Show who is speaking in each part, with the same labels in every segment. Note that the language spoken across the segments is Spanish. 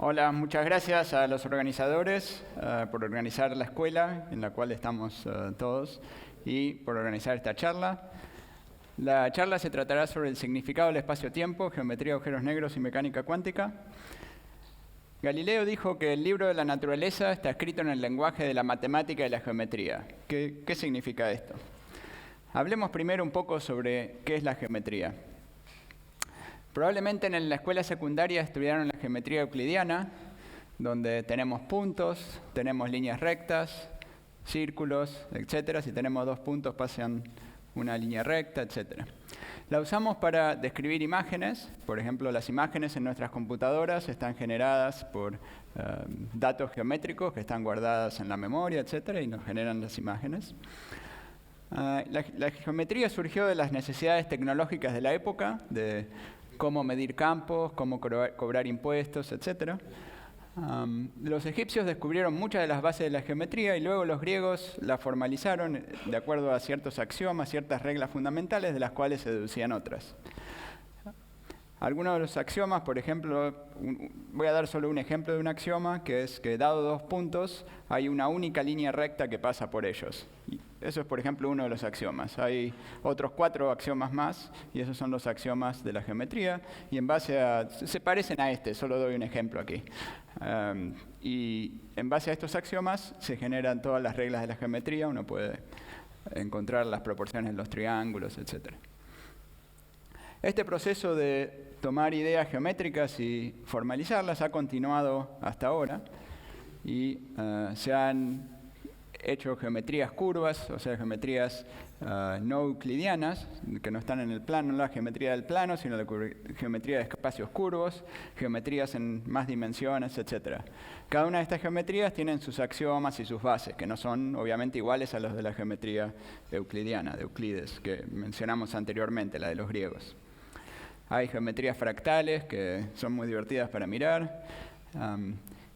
Speaker 1: Hola, muchas gracias a los organizadores por organizar la escuela en la cual estamos todos y por organizar esta charla. La charla se tratará sobre el significado del espacio-tiempo, geometría de agujeros negros y mecánica cuántica. Galileo dijo que el libro de la naturaleza está escrito en el lenguaje de la matemática y la geometría. ¿Qué significa esto? Hablemos primero un poco sobre qué es la geometría. Probablemente en la escuela secundaria estudiaron la geometría euclidiana, donde tenemos puntos, tenemos líneas rectas, círculos, etc. Si tenemos dos puntos pasan una línea recta, etc. La usamos para describir imágenes. Por ejemplo, las imágenes en nuestras computadoras están generadas por datos geométricos que están guardadas en la memoria, etc. y nos generan las imágenes. La geometría surgió de las necesidades tecnológicas de la época, de cómo medir campos, cómo cobrar impuestos, etc. Los egipcios descubrieron muchas de las bases de la geometría y luego los griegos la formalizaron de acuerdo a ciertos axiomas, ciertas reglas fundamentales de las cuales se deducían otras. Algunos de los axiomas, por ejemplo, voy a dar solo un ejemplo de un axioma, que es que dado dos puntos, hay una única línea recta que pasa por ellos. Y eso es, por ejemplo, uno de los axiomas. Hay otros 4 axiomas más, y esos son los axiomas de la geometría, y en base a... se parecen a este, solo doy un ejemplo aquí. Y en base a estos axiomas se generan todas las reglas de la geometría, uno puede encontrar las proporciones de los triángulos, etc. Este proceso de tomar ideas geométricas y formalizarlas ha continuado hasta ahora y se han hecho geometrías curvas, o sea, geometrías no euclidianas, que no están en el plano, no la geometría del plano, sino la geometría de espacios curvos, geometrías en más dimensiones, etc. Cada una de estas geometrías tienen sus axiomas y sus bases, que no son obviamente iguales a los de la geometría euclidiana, de Euclides, que mencionamos anteriormente, la de los griegos. Hay geometrías fractales que son muy divertidas para mirar.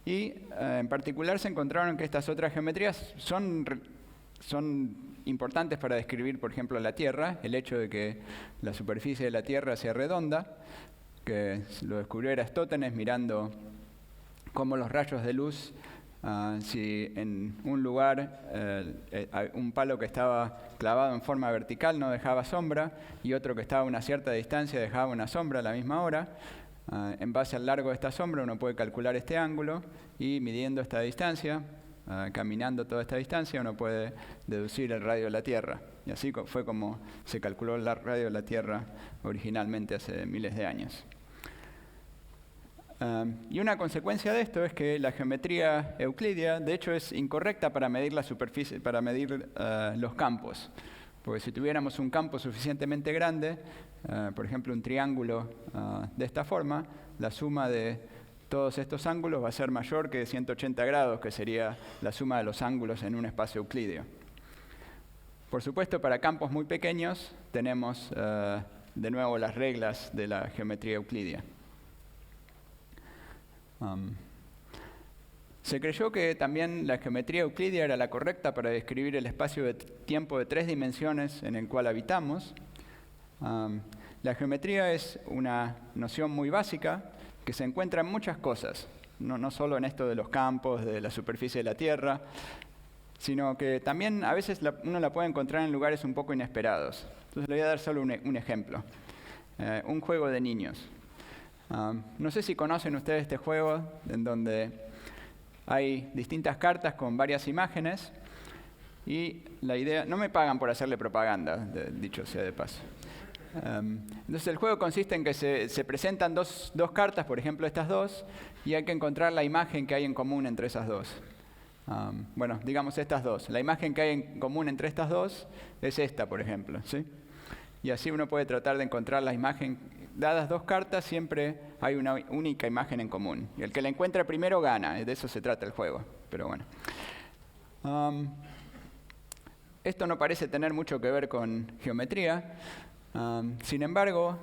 Speaker 1: En particular se encontraron que estas otras geometrías son importantes para describir, por ejemplo, la Tierra, el hecho de que la superficie de la Tierra sea redonda, que lo descubrió Eratóstenes mirando cómo los rayos de luz, si en un lugar un palo que estaba clavado en forma vertical no dejaba sombra y otro que estaba a una cierta distancia dejaba una sombra a la misma hora, en base al largo de esta sombra uno puede calcular este ángulo y midiendo esta distancia, caminando toda esta distancia, uno puede deducir el radio de la Tierra. Y así fue como se calculó el radio de la Tierra originalmente hace miles de años. Y una consecuencia de esto es que la geometría euclidia, de hecho, es incorrecta para medir la superficie, para medir los campos. Porque si tuviéramos un campo suficientemente grande, por ejemplo, un triángulo de esta forma, la suma de todos estos ángulos va a ser mayor que 180 grados, que sería la suma de los ángulos en un espacio euclídeo. Por supuesto, para campos muy pequeños tenemos de nuevo las reglas de la geometría euclidia. Se creyó que también la geometría euclidia era la correcta para describir el espacio de tiempo de 3 dimensiones en el cual habitamos. La geometría es una noción muy básica que se encuentra en muchas cosas, no solo en esto de los campos, de la superficie de la Tierra, sino que también a veces uno la puede encontrar en lugares un poco inesperados. Entonces le voy a dar solo un ejemplo. Un juego de niños. No sé si conocen ustedes este juego en donde hay distintas cartas con varias imágenes y la idea... No me pagan por hacerle propaganda, dicho sea de paso. Entonces el juego consiste en que se presentan dos cartas, por ejemplo estas dos, y hay que encontrar la imagen que hay en común entre esas dos. Bueno, digamos estas dos. La imagen que hay en común entre estas dos es esta, por ejemplo, ¿sí? Y así uno puede tratar de encontrar la imagen. Dadas dos cartas, siempre hay una única imagen en común. Y el que la encuentra primero gana. De eso se trata el juego. Pero bueno. Esto no parece tener mucho que ver con geometría. Sin embargo,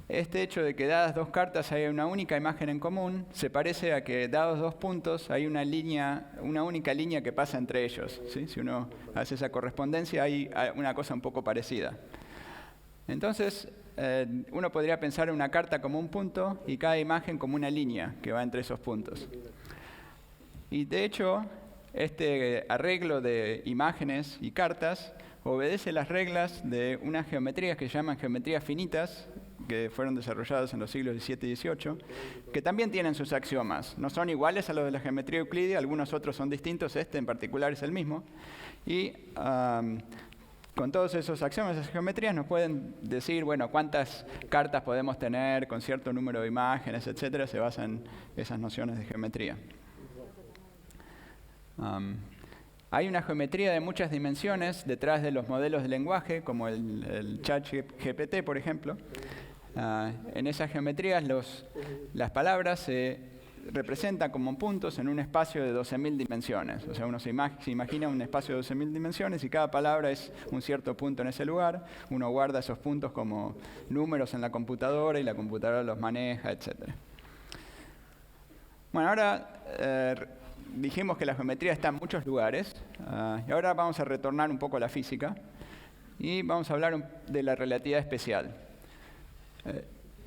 Speaker 1: este hecho de que dadas dos cartas hay una única imagen en común, se parece a que dados dos puntos hay una única línea que pasa entre ellos, ¿sí? Si uno hace esa correspondencia, hay una cosa un poco parecida. Entonces, uno podría pensar en una carta como un punto y cada imagen como una línea que va entre esos puntos. Y de hecho, este arreglo de imágenes y cartas obedece las reglas de unas geometrías que se llaman geometrías finitas, que fueron desarrolladas en los siglos XVII y XVIII, que también tienen sus axiomas. No son iguales a los de la geometría euclídea, algunos otros son distintos, este en particular es el mismo. Y con todos esos axiomas, esas geometrías, nos pueden decir, bueno, cuántas cartas podemos tener con cierto número de imágenes, etcétera, se basan en esas nociones de geometría. Hay una geometría de muchas dimensiones detrás de los modelos de lenguaje, como el ChatGPT, por ejemplo. En esas geometrías las palabras se representan como puntos en un espacio de 12.000 dimensiones. O sea, uno se imagina un espacio de 12.000 dimensiones y cada palabra es un cierto punto en ese lugar. Uno guarda esos puntos como números en la computadora y la computadora los maneja, etc. Bueno, ahora dijimos que la geometría está en muchos lugares y ahora vamos a retornar un poco a la física y vamos a hablar de la relatividad especial.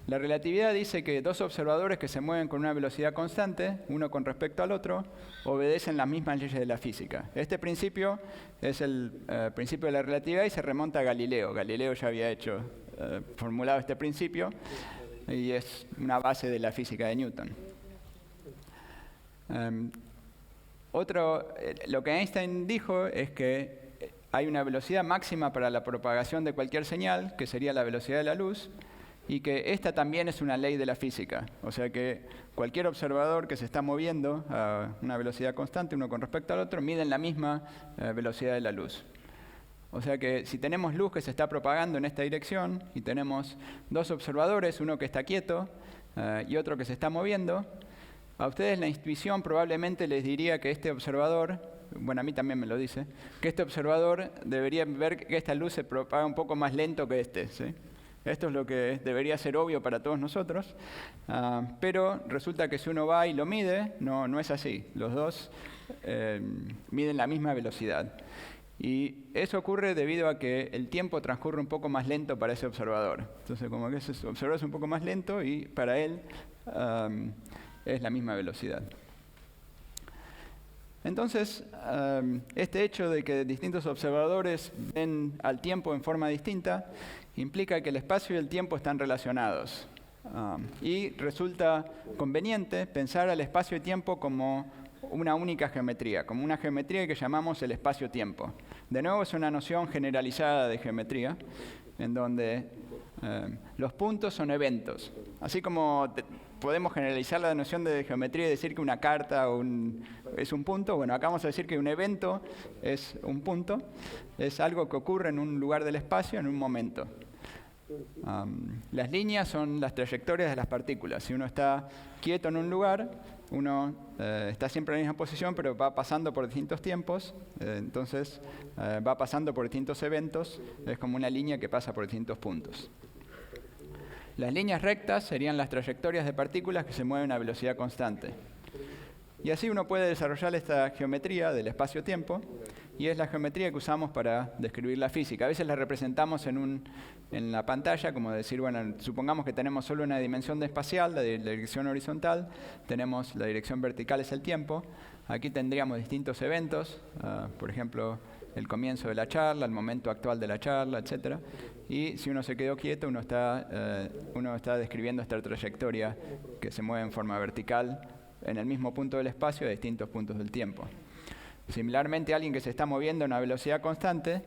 Speaker 1: La relatividad dice que dos observadores que se mueven con una velocidad constante, uno con respecto al otro, obedecen las mismas leyes de la física. Este principio es el principio de la relatividad y se remonta a Galileo. Galileo ya había formulado este principio y es una base de la física de Newton. Lo que Einstein dijo es que hay una velocidad máxima para la propagación de cualquier señal, que sería la velocidad de la luz, y que esta también es una ley de la física. O sea que cualquier observador que se está moviendo a una velocidad constante, uno con respecto al otro, miden la misma velocidad de la luz. O sea que si tenemos luz que se está propagando en esta dirección y tenemos dos observadores, uno que está quieto y otro que se está moviendo, a ustedes la intuición probablemente les diría que este observador, bueno, a mí también me lo dice, que este observador debería ver que esta luz se propaga un poco más lento que este, ¿sí? Esto es lo que debería ser obvio para todos nosotros, pero resulta que si uno va y lo mide, no es así. Los dos miden la misma velocidad. Y eso ocurre debido a que el tiempo transcurre un poco más lento para ese observador. Entonces, como que ese observador es un poco más lento y para él es la misma velocidad. Entonces, este hecho de que distintos observadores ven al tiempo en forma distinta implica que el espacio y el tiempo están relacionados. Y resulta conveniente pensar al espacio y tiempo como una única geometría, como una geometría que llamamos el espacio-tiempo. De nuevo, es una noción generalizada de geometría, en donde los puntos son eventos. Así como podemos generalizar la noción de geometría y decir que una carta es un punto, bueno, acá vamos a decir que un evento es un punto, es algo que ocurre en un lugar del espacio en un momento. Las líneas son las trayectorias de las partículas. Si uno está quieto en un lugar, uno está siempre en la misma posición, pero va pasando por distintos tiempos, entonces va pasando por distintos eventos, es como una línea que pasa por distintos puntos. Las líneas rectas serían las trayectorias de partículas que se mueven a velocidad constante. Y así uno puede desarrollar esta geometría del espacio-tiempo, y es la geometría que usamos para describir la física. A veces la representamos en la pantalla, como decir, bueno, supongamos que tenemos solo una dimensión espacial, la dirección horizontal, tenemos la dirección vertical, es el tiempo. Aquí tendríamos distintos eventos, por ejemplo, el comienzo de la charla, el momento actual de la charla, etc. Y si uno se quedó quieto, uno está describiendo esta trayectoria que se mueve en forma vertical en el mismo punto del espacio a distintos puntos del tiempo. Similarmente, alguien que se está moviendo a una velocidad constante,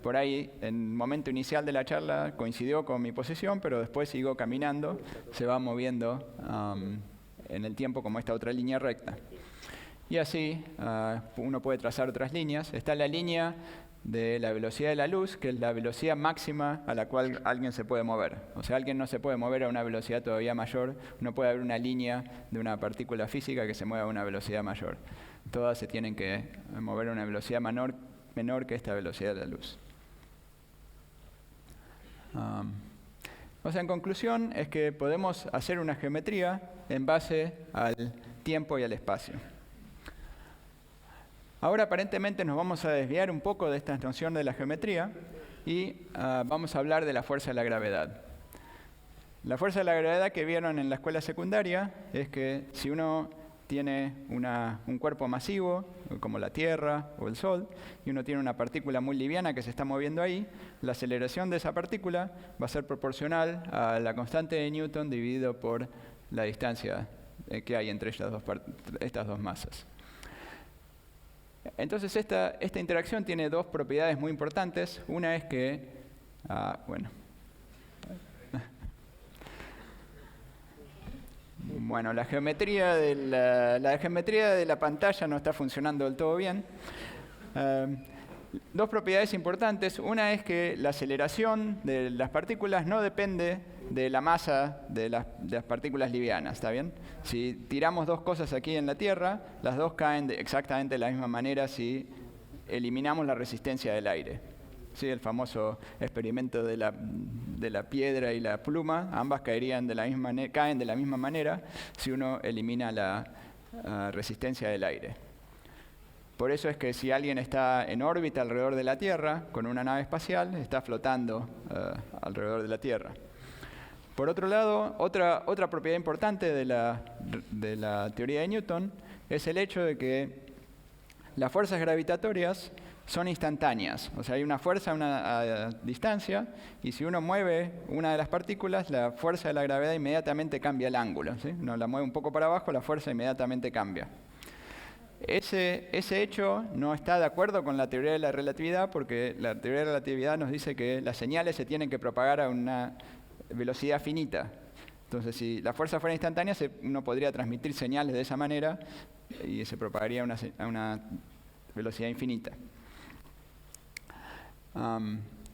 Speaker 1: por ahí, en el momento inicial de la charla coincidió con mi posición, pero después sigo caminando, se va moviendo en el tiempo como esta otra línea recta. Y así uno puede trazar otras líneas. Está la línea de la velocidad de la luz, que es la velocidad máxima a la cual alguien se puede mover. O sea, alguien no se puede mover a una velocidad todavía mayor, no puede haber una línea de una partícula física que se mueva a una velocidad mayor. Todas se tienen que mover a una velocidad menor que esta velocidad de la luz. O sea, en conclusión, es que podemos hacer una geometría en base al tiempo y al espacio. Ahora aparentemente nos vamos a desviar un poco de esta noción de la geometría y vamos a hablar de la fuerza de la gravedad. La fuerza de la gravedad que vieron en la escuela secundaria es que si uno tiene un cuerpo masivo, como la Tierra o el Sol, y uno tiene una partícula muy liviana que se está moviendo ahí, la aceleración de esa partícula va a ser proporcional a la constante de Newton dividido por la distancia que hay entre estas dos masas. Entonces esta interacción tiene dos propiedades muy importantes. Una es que, la geometría de la pantalla no está funcionando del todo bien. Dos propiedades importantes. Una es que la aceleración de las partículas no depende de la masa de las partículas livianas, ¿está bien? Si tiramos dos cosas aquí en la Tierra, las dos caen exactamente de la misma manera si eliminamos la resistencia del aire. Sí, el famoso experimento de la piedra y la pluma, ambas caen de la misma manera si uno elimina la resistencia del aire. Por eso es que si alguien está en órbita alrededor de la Tierra, con una nave espacial, está flotando alrededor de la Tierra. Por otro lado, otra propiedad importante de la teoría de Newton es el hecho de que las fuerzas gravitatorias son instantáneas. O sea, hay una fuerza a distancia, y si uno mueve una de las partículas, la fuerza de la gravedad inmediatamente cambia el ángulo, ¿sí? Uno la mueve un poco para abajo, la fuerza inmediatamente cambia. Ese hecho no está de acuerdo con la teoría de la relatividad, porque la teoría de la relatividad nos dice que las señales se tienen que propagar a una velocidad finita. Entonces, si la fuerza fuera instantánea, uno podría transmitir señales de esa manera y se propagaría a una velocidad infinita.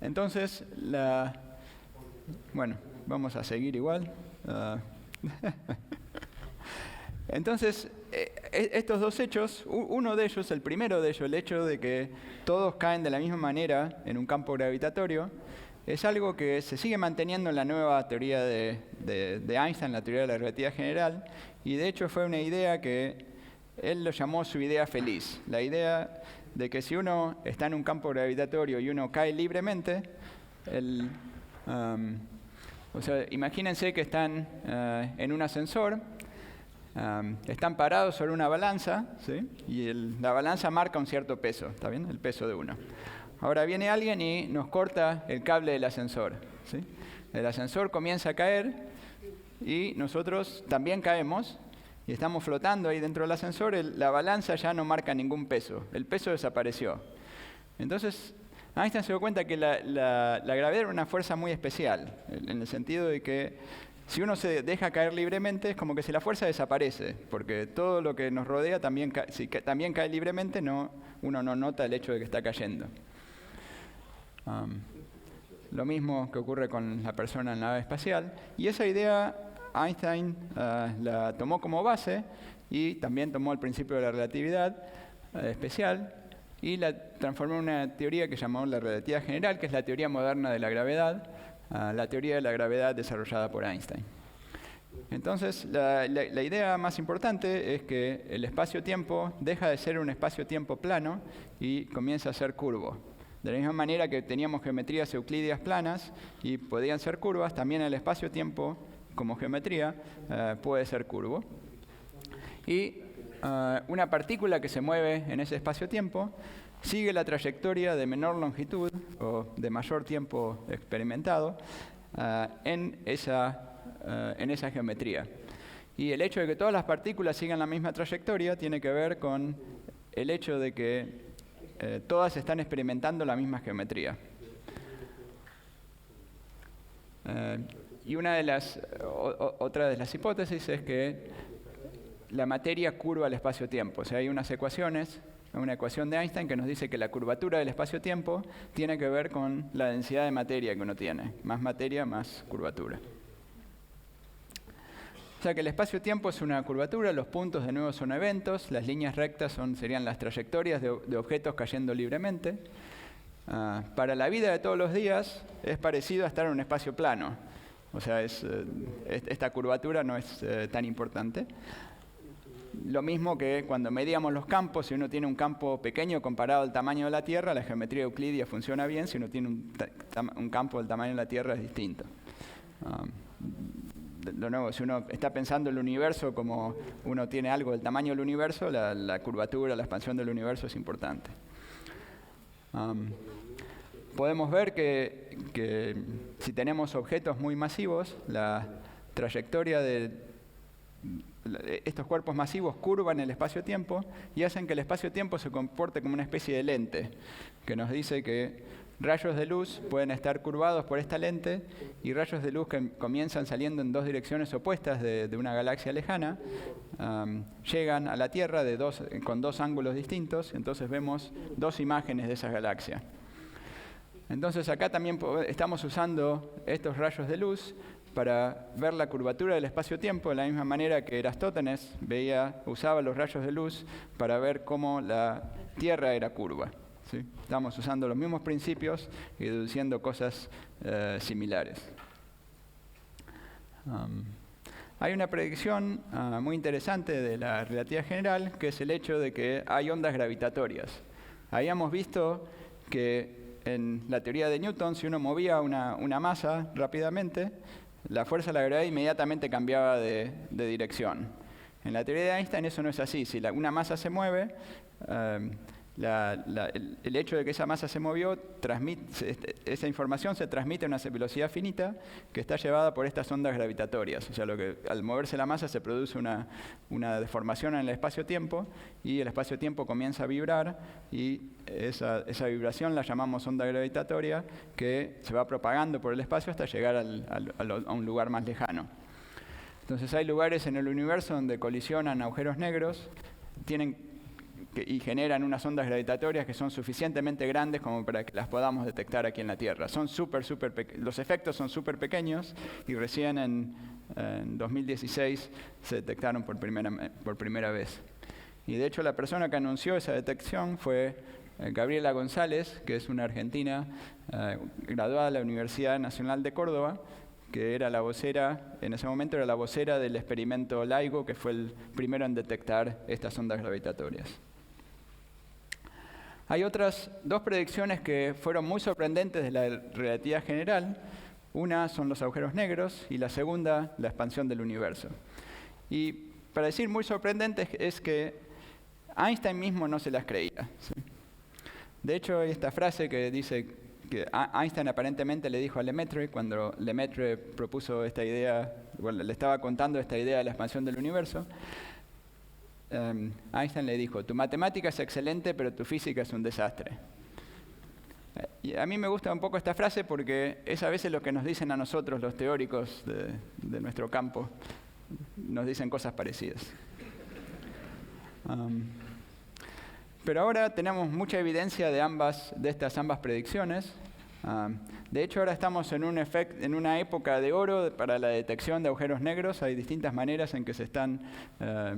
Speaker 1: Entonces, vamos a seguir igual. Entonces, estos dos hechos, uno de ellos, el primero de ellos, el hecho de que todos caen de la misma manera en un campo gravitatorio, es algo que se sigue manteniendo en la nueva teoría de Einstein, la teoría de la relatividad general, y de hecho fue una idea que él lo llamó su idea feliz. La idea de que si uno está en un campo gravitatorio y uno cae libremente, imagínense que están en un ascensor, están parados sobre una balanza, ¿sí? Y la balanza marca un cierto peso, ¿está bien? El peso de uno. Ahora viene alguien y nos corta el cable del ascensor, ¿sí? El ascensor comienza a caer y nosotros también caemos y estamos flotando ahí dentro del ascensor. La balanza ya no marca ningún peso, el peso desapareció. Entonces Einstein se dio cuenta que la gravedad era una fuerza muy especial, en el sentido de que si uno se deja caer libremente, es como que si la fuerza desaparece, porque todo lo que nos rodea también cae libremente, uno no nota el hecho de que está cayendo. Lo mismo que ocurre con la persona en la nave espacial. Y esa idea Einstein la tomó como base y también tomó el principio de la relatividad especial y la transformó en una teoría que llamó la relatividad general, que es la teoría moderna de la gravedad, la teoría de la gravedad desarrollada por Einstein. Entonces, la idea más importante es que el espacio-tiempo deja de ser un espacio-tiempo plano y comienza a ser curvo. De la misma manera que teníamos geometrías euclídeas planas y podían ser curvas, también el espacio-tiempo como geometría puede ser curvo. Y una partícula que se mueve en ese espacio-tiempo sigue la trayectoria de menor longitud o de mayor tiempo experimentado en esa geometría. Y el hecho de que todas las partículas sigan la misma trayectoria tiene que ver con el hecho de que todas están experimentando la misma geometría. Y otra de las hipótesis es que la materia curva el espacio-tiempo. O sea, hay unas ecuaciones, una ecuación de Einstein que nos dice que la curvatura del espacio-tiempo tiene que ver con la densidad de materia que uno tiene. Más materia, más curvatura. O sea que el espacio-tiempo es una curvatura, los puntos de nuevo son eventos, las líneas rectas serían las trayectorias de objetos cayendo libremente. Para la vida de todos los días es parecido a estar en un espacio plano. O sea, esta curvatura no es tan importante. lo mismo que cuando medíamos los campos, si uno tiene un campo pequeño comparado al tamaño de la Tierra, la geometría euclidia funciona bien, si uno tiene un campo del tamaño de la Tierra es distinto. De nuevo, si uno está pensando en el universo como uno tiene algo del tamaño del universo, la curvatura, la expansión del universo es importante. Podemos ver que si tenemos objetos muy masivos, la trayectoria de estos cuerpos masivos curvan el espacio-tiempo y hacen que el espacio-tiempo se comporte como una especie de lente, que nos dice que rayos de luz pueden estar curvados por esta lente y rayos de luz que comienzan saliendo en dos direcciones opuestas de una galaxia lejana, llegan a la Tierra con dos ángulos distintos, entonces vemos dos imágenes de esa galaxia. Entonces acá también estamos usando estos rayos de luz para ver la curvatura del espacio-tiempo de la misma manera que Eratóstenes usaba los rayos de luz para ver cómo la Tierra era curva. ¿Sí? Estamos usando los mismos principios y deduciendo cosas similares. Hay una predicción muy interesante de la relatividad general, que es el hecho de que hay ondas gravitatorias. Habíamos visto que en la teoría de Newton, si uno movía una masa rápidamente, la fuerza de la gravedad inmediatamente cambiaba de dirección. En la teoría de Einstein eso no es así. Si una masa se mueve, el hecho de que esa masa se movió, esa información se transmite a una velocidad finita que está llevada por estas ondas gravitatorias. O sea, al moverse la masa se produce una deformación en el espacio-tiempo y el espacio-tiempo comienza a vibrar y esa vibración la llamamos onda gravitatoria que se va propagando por el espacio hasta llegar a un lugar más lejano. Entonces hay lugares en el universo donde colisionan agujeros negros, y generan unas ondas gravitatorias que son suficientemente grandes como para que las podamos detectar aquí en la Tierra. Los efectos son súper pequeños y recién en 2016 se detectaron por primera vez. Y de hecho la persona que anunció esa detección fue Gabriela González, que es una argentina graduada de la Universidad Nacional de Córdoba, que era la vocera, en ese momento era la vocera del experimento LIGO, que fue el primero en detectar estas ondas gravitatorias. Hay otras dos predicciones que fueron muy sorprendentes de la relatividad general. Una son los agujeros negros y la segunda, la expansión del universo. Y para decir muy sorprendentes es que Einstein mismo no se las creía. ¿Sí? De hecho, hay esta frase que dice que Einstein aparentemente le dijo a Lemaitre, cuando Lemaitre propuso esta idea, le estaba contando esta idea de la expansión del universo, Einstein le dijo: tu matemática es excelente, pero tu física es un desastre. Y a mí me gusta un poco esta frase porque es a veces lo que nos dicen a nosotros los teóricos de nuestro campo. Nos dicen cosas parecidas. Pero ahora tenemos mucha evidencia de estas ambas predicciones. De hecho, ahora estamos en una época de oro para la detección de agujeros negros. Hay distintas maneras en que se están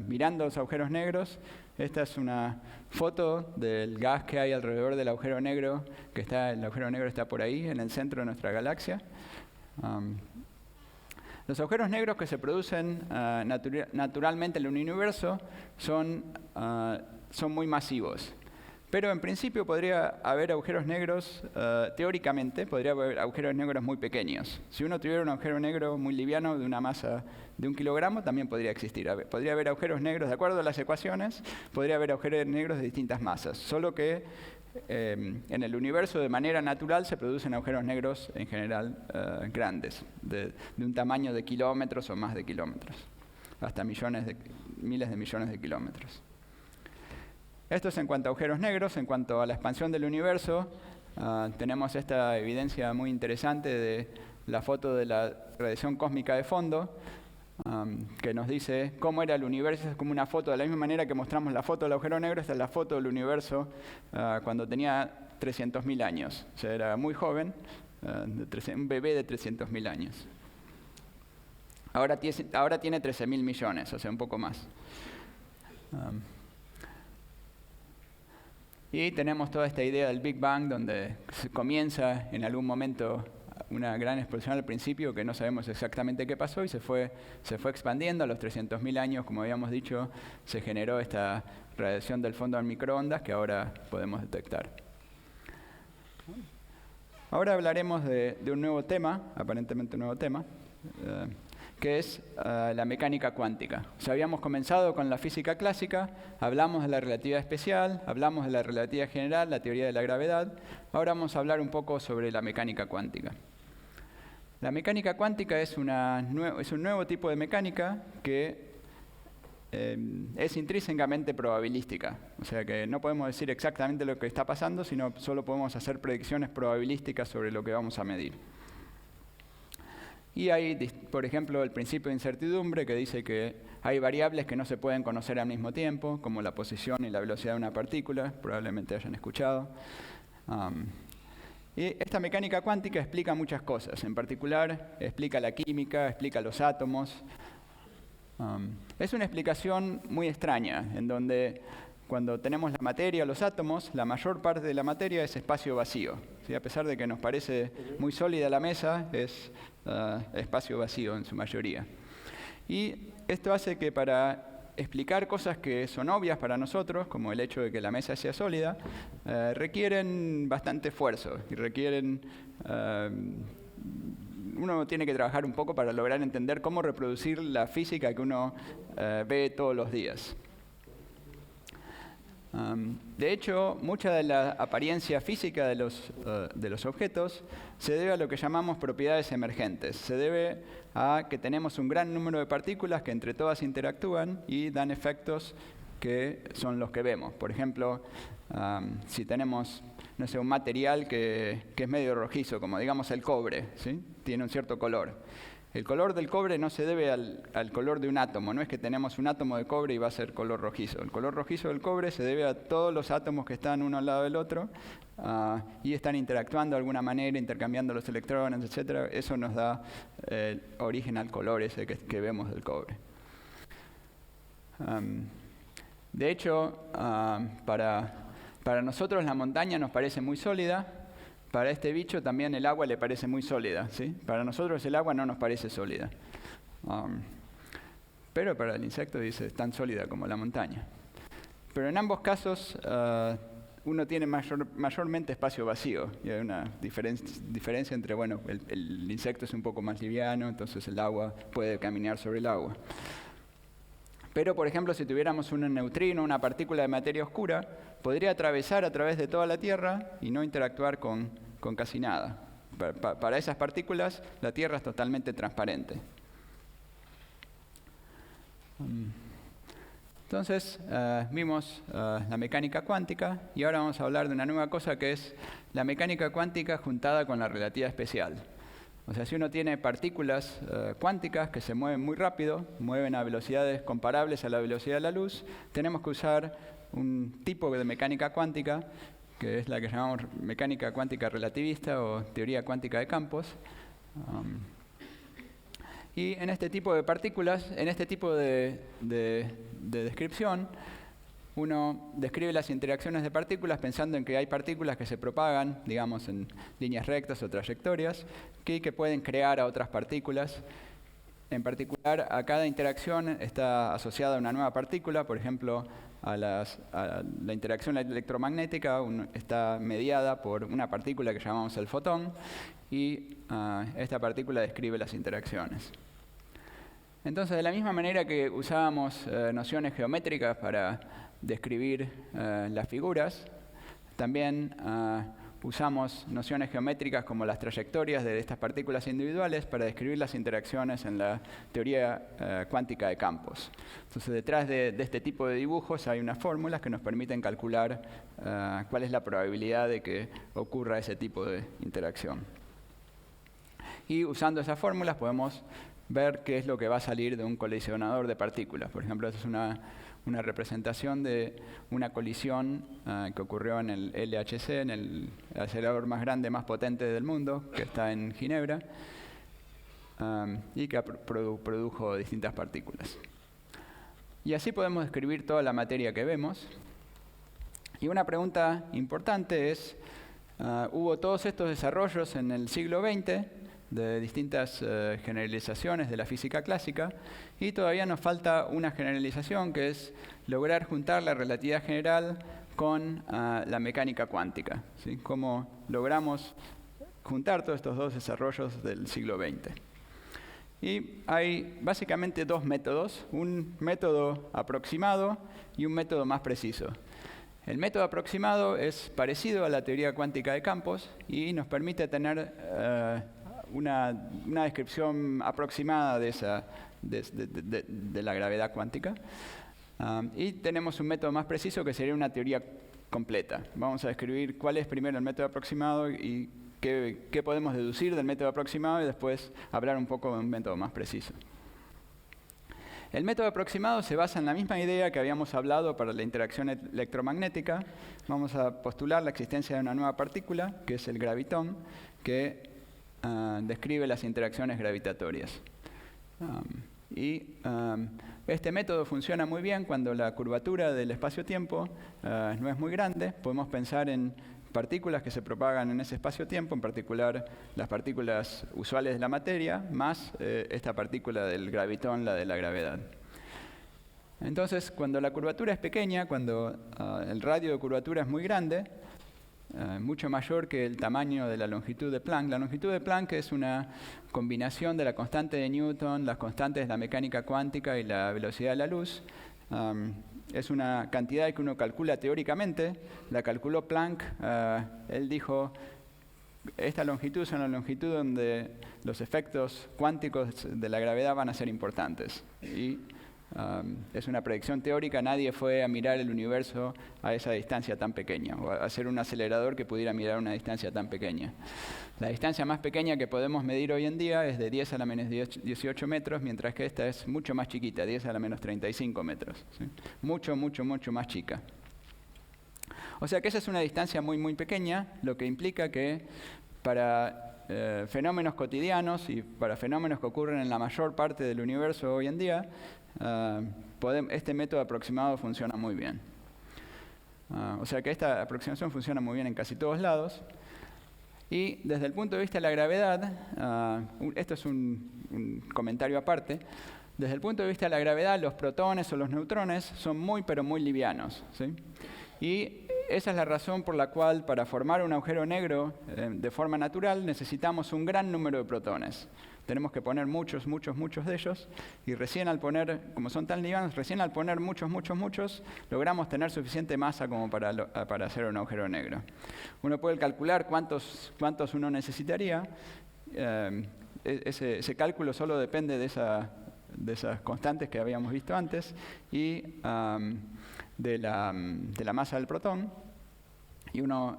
Speaker 1: mirando los agujeros negros. Esta es una foto del gas que hay alrededor del agujero negro, el agujero negro está por ahí, en el centro de nuestra galaxia. Los agujeros negros que se producen naturalmente en el universo son muy masivos. Pero en principio podría haber agujeros negros, teóricamente, podría haber agujeros negros muy pequeños. Si uno tuviera un agujero negro muy liviano de una masa de 1 kilogramo, también podría existir. Podría haber agujeros negros, de acuerdo a las ecuaciones, podría haber agujeros negros de distintas masas. Solo que en el universo de manera natural se producen agujeros negros en general grandes, de un tamaño de kilómetros o más de kilómetros, hasta miles de millones de kilómetros. Esto es en cuanto a agujeros negros. En cuanto a la expansión del universo, tenemos esta evidencia muy interesante de la foto de la radiación cósmica de fondo, que nos dice cómo era el universo. Es como una foto, de la misma manera que mostramos la foto del agujero negro, esta es la foto del universo cuando tenía 300.000 años. O sea, era muy joven, un bebé de 300.000 años. Ahora tiene 13.000 millones, o sea, un poco más. Y tenemos toda esta idea del Big Bang, donde se comienza en algún momento una gran explosión al principio que no sabemos exactamente qué pasó y se fue expandiendo. A los 300.000 años, como habíamos dicho, se generó esta radiación del fondo en microondas que ahora podemos detectar. Ahora hablaremos de un nuevo tema, aparentemente un nuevo tema, que es la mecánica cuántica. O sea, habíamos comenzado con la física clásica, hablamos de la relatividad especial, hablamos de la relatividad general, la teoría de la gravedad. Ahora vamos a hablar un poco sobre la mecánica cuántica. La mecánica cuántica es un nuevo tipo de mecánica que es intrínsecamente probabilística. O sea que no podemos decir exactamente lo que está pasando, sino solo podemos hacer predicciones probabilísticas sobre lo que vamos a medir. Y hay, por ejemplo, el principio de incertidumbre que dice que hay variables que no se pueden conocer al mismo tiempo, como la posición y la velocidad de una partícula, probablemente hayan escuchado. Y esta mecánica cuántica explica muchas cosas. En particular, explica la química, explica los átomos. Es una explicación muy extraña, en donde cuando tenemos la materia, los átomos, la mayor parte de la materia es espacio vacío. ¿Sí? A pesar de que nos parece muy sólida la mesa, es espacio vacío en su mayoría. Y esto hace que para explicar cosas que son obvias para nosotros, como el hecho de que la mesa sea sólida, requieren bastante esfuerzo y requieren... uno tiene que trabajar un poco para lograr entender cómo reproducir la física que uno ve todos los días. De hecho, mucha de la apariencia física de los objetos se debe a lo que llamamos propiedades emergentes. Se debe a que tenemos un gran número de partículas que entre todas interactúan y dan efectos que son los que vemos. Por ejemplo, si tenemos un material que es medio rojizo, como digamos el cobre, ¿sí? Tiene un cierto color. El color del cobre no se debe al color de un átomo, no es que tenemos un átomo de cobre y va a ser color rojizo. El color rojizo del cobre se debe a todos los átomos que están uno al lado del otro y están interactuando de alguna manera, intercambiando los electrones, etc. Eso nos da origen al color ese que vemos del cobre. De hecho, para nosotros la montaña nos parece muy sólida. Para este bicho también el agua le parece muy sólida, ¿sí? Para nosotros el agua no nos parece sólida. Pero para el insecto dice, es tan sólida como la montaña. Pero en ambos casos uno tiene mayormente espacio vacío. Y hay una diferencia entre, bueno, el insecto es un poco más liviano, entonces el agua puede caminar sobre el agua. Pero, por ejemplo, si tuviéramos un neutrino, una partícula de materia oscura, podría atravesar a través de toda la Tierra y no interactuar con casi nada. Para esas partículas, la Tierra es totalmente transparente. Entonces, vimos la mecánica cuántica y ahora vamos a hablar de una nueva cosa que es la mecánica cuántica juntada con la relatividad especial. O sea, si uno tiene partículas cuánticas que se mueven muy rápido, mueven a velocidades comparables a la velocidad de la luz, tenemos que usar un tipo de mecánica cuántica, que es la que llamamos mecánica cuántica relativista o teoría cuántica de campos. Y en este tipo de partículas, en este tipo de descripción, uno describe las interacciones de partículas pensando en que hay partículas que se propagan, digamos, en líneas rectas o trayectorias, que pueden crear a otras partículas. En particular, a cada interacción está asociada una nueva partícula. Por ejemplo, a la interacción electromagnética está mediada por una partícula que llamamos el fotón, y esta partícula describe las interacciones. Entonces, de la misma manera que usábamos nociones geométricas para describir las figuras, también usamos nociones geométricas como las trayectorias de estas partículas individuales para describir las interacciones en la teoría cuántica de campos. Entonces, detrás de este tipo de dibujos hay unas fórmulas que nos permiten calcular cuál es la probabilidad de que ocurra ese tipo de interacción. Y usando esas fórmulas podemos ver qué es lo que va a salir de un colisionador de partículas. Por ejemplo, esta es una representación de una colisión que ocurrió en el LHC, en el acelerador más grande, más potente del mundo, que está en Ginebra, y que produjo distintas partículas. Y así podemos describir toda la materia que vemos. Y una pregunta importante es, Hubo todos estos desarrollos en el siglo XX de distintas generalizaciones de la física clásica, y todavía nos falta una generalización, que es lograr juntar la relatividad general con la mecánica cuántica, ¿sí? Cómo logramos juntar todos estos dos desarrollos del siglo XX. Y hay básicamente dos métodos, un método aproximado y un método más preciso. El método aproximado es parecido a la teoría cuántica de campos y nos permite tener una descripción aproximada de la gravedad cuántica. Y tenemos un método más preciso que sería una teoría completa. Vamos a describir cuál es primero el método aproximado y qué podemos deducir del método aproximado, y después hablar un poco de un método más preciso. El método aproximado se basa en la misma idea que habíamos hablado para la interacción electromagnética. Vamos a postular la existencia de una nueva partícula, que es el gravitón, que describe las interacciones gravitatorias. Este método funciona muy bien cuando la curvatura del espacio-tiempo no es muy grande. Podemos pensar en partículas que se propagan en ese espacio-tiempo, en particular las partículas usuales de la materia, más esta partícula del gravitón, la de la gravedad. Entonces, cuando la curvatura es pequeña, cuando el radio de curvatura es muy grande, mucho mayor que el tamaño de la longitud de Planck. La longitud de Planck es una combinación de la constante de Newton, las constantes de la mecánica cuántica y la velocidad de la luz. Es una cantidad que uno calcula teóricamente. La calculó Planck. Él dijo, esta longitud es una longitud donde los efectos cuánticos de la gravedad van a ser importantes. Y es una predicción teórica. Nadie fue a mirar el universo a esa distancia tan pequeña, o a hacer un acelerador que pudiera mirar una distancia tan pequeña. La distancia más pequeña que podemos medir hoy en día es de 10 a la menos 18 metros, mientras que esta es mucho más chiquita, 10 a la menos 35 metros. ¿Sí? Mucho, mucho, mucho más chica. O sea que esa es una distancia muy, muy pequeña, lo que implica que para fenómenos cotidianos y para fenómenos que ocurren en la mayor parte del universo hoy en día, este método aproximado funciona muy bien. O sea que esta aproximación funciona muy bien en casi todos lados. Y desde el punto de vista de la gravedad, esto es un comentario aparte, desde el punto de vista de la gravedad, los protones o los neutrones son muy, pero muy livianos, ¿sí? Y esa es la razón por la cual para formar un agujero negro de forma natural necesitamos un gran número de protones. Tenemos que poner muchos, muchos, muchos de ellos, y recién al poner, como son tan livianos, recién al poner muchos, muchos, muchos, logramos tener suficiente masa como para hacer un agujero negro. Uno puede calcular cuántos uno necesitaría. Ese cálculo solo depende de esas constantes que habíamos visto antes y de la masa del protón. Y uno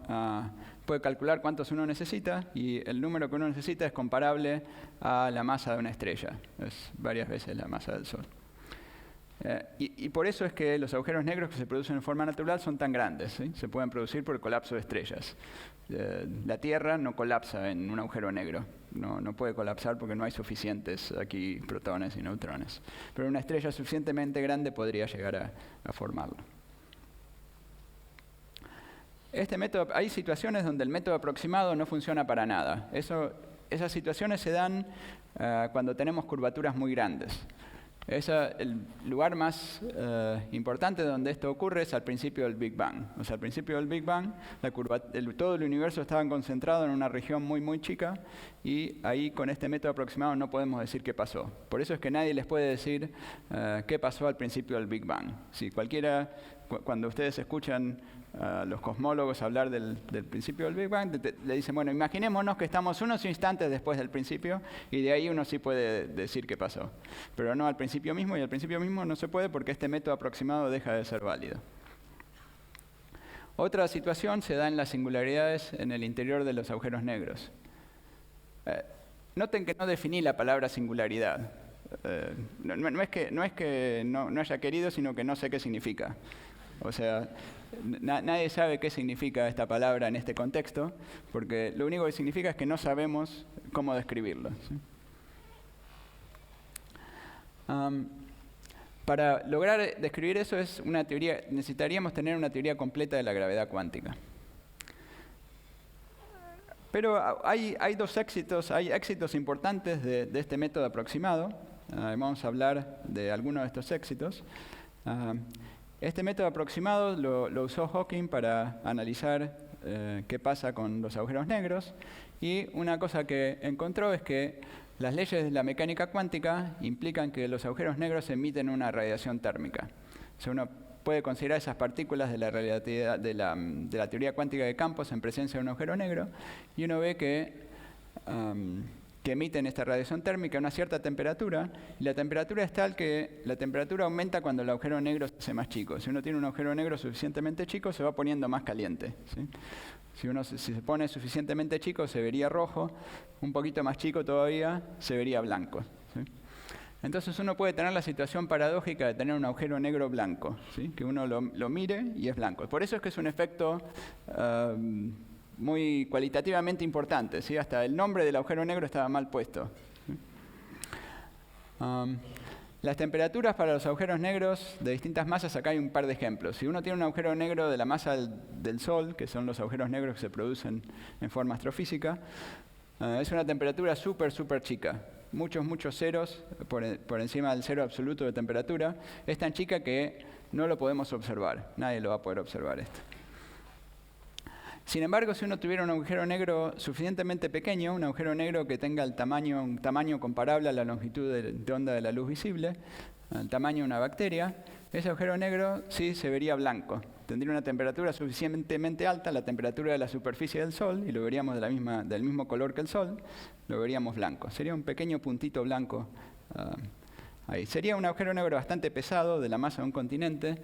Speaker 1: puede calcular cuántos uno necesita, y el número que uno necesita es comparable a la masa de una estrella. Es varias veces la masa del Sol. Y por eso es que los agujeros negros que se producen en forma natural son tan grandes, ¿sí? Se pueden producir por el colapso de estrellas. La Tierra no colapsa en un agujero negro. No puede colapsar porque no hay suficientes aquí protones y neutrones. Pero una estrella suficientemente grande podría llegar a formarlo. Este método, hay situaciones donde el método aproximado no funciona para nada. Esas situaciones se dan cuando tenemos curvaturas muy grandes. El lugar más importante donde esto ocurre es al principio del Big Bang. O sea, al principio del Big Bang, todo el universo estaba concentrado en una región muy, muy chica, y ahí con este método aproximado no podemos decir qué pasó. Por eso es que nadie les puede decir qué pasó al principio del Big Bang. Si cuando ustedes escuchan a los cosmólogos hablar del principio del Big Bang, le dicen, bueno, imaginémonos que estamos unos instantes después del principio, y de ahí uno sí puede decir qué pasó. Pero no al principio mismo, y al principio mismo no se puede porque este método aproximado deja de ser válido. Otra situación se da en las singularidades en el interior de los agujeros negros. Noten que no definí la palabra singularidad. No es que no haya querido, sino que no sé qué significa. O sea, nadie sabe qué significa esta palabra en este contexto, porque lo único que significa es que no sabemos cómo describirlo, ¿sí? Para lograr describir eso necesitaríamos tener una teoría completa de la gravedad cuántica. Pero hay éxitos importantes de este método aproximado. Vamos a hablar de algunos de estos éxitos. Este método aproximado lo usó Hawking para analizar qué pasa con los agujeros negros. Y una cosa que encontró es que las leyes de la mecánica cuántica implican que los agujeros negros emiten una radiación térmica. O sea, uno puede considerar esas partículas de la relatividad, de la teoría cuántica de campos en presencia de un agujero negro, y uno ve que emiten esta radiación térmica a una cierta temperatura, y la temperatura es tal que la temperatura aumenta cuando el agujero negro se hace más chico. Si uno tiene un agujero negro suficientemente chico, se va poniendo más caliente, ¿sí? Si se pone suficientemente chico, se vería rojo, un poquito más chico todavía, se vería blanco, ¿sí? Entonces uno puede tener la situación paradójica de tener un agujero negro blanco, ¿sí? Que uno lo mire y es blanco. Por eso es que es un efecto muy cualitativamente importante, ¿sí? Hasta el nombre del agujero negro estaba mal puesto, ¿sí? Las temperaturas para los agujeros negros de distintas masas, acá hay un par de ejemplos. Si uno tiene un agujero negro de la masa del Sol, que son los agujeros negros que se producen en forma astrofísica, es una temperatura súper chica. Muchos ceros por encima del cero absoluto de temperatura. Es tan chica que no lo podemos observar. Nadie lo va a poder observar esto. Sin embargo, si uno tuviera un agujero negro suficientemente pequeño, un agujero negro que tenga un tamaño comparable a la longitud de onda de la luz visible, al tamaño de una bacteria, ese agujero negro sí se vería blanco. Tendría una temperatura suficientemente alta, la temperatura de la superficie del Sol, y lo veríamos del mismo color que el Sol, lo veríamos blanco. Sería un pequeño puntito blanco ahí. Sería un agujero negro bastante pesado, de la masa de un continente.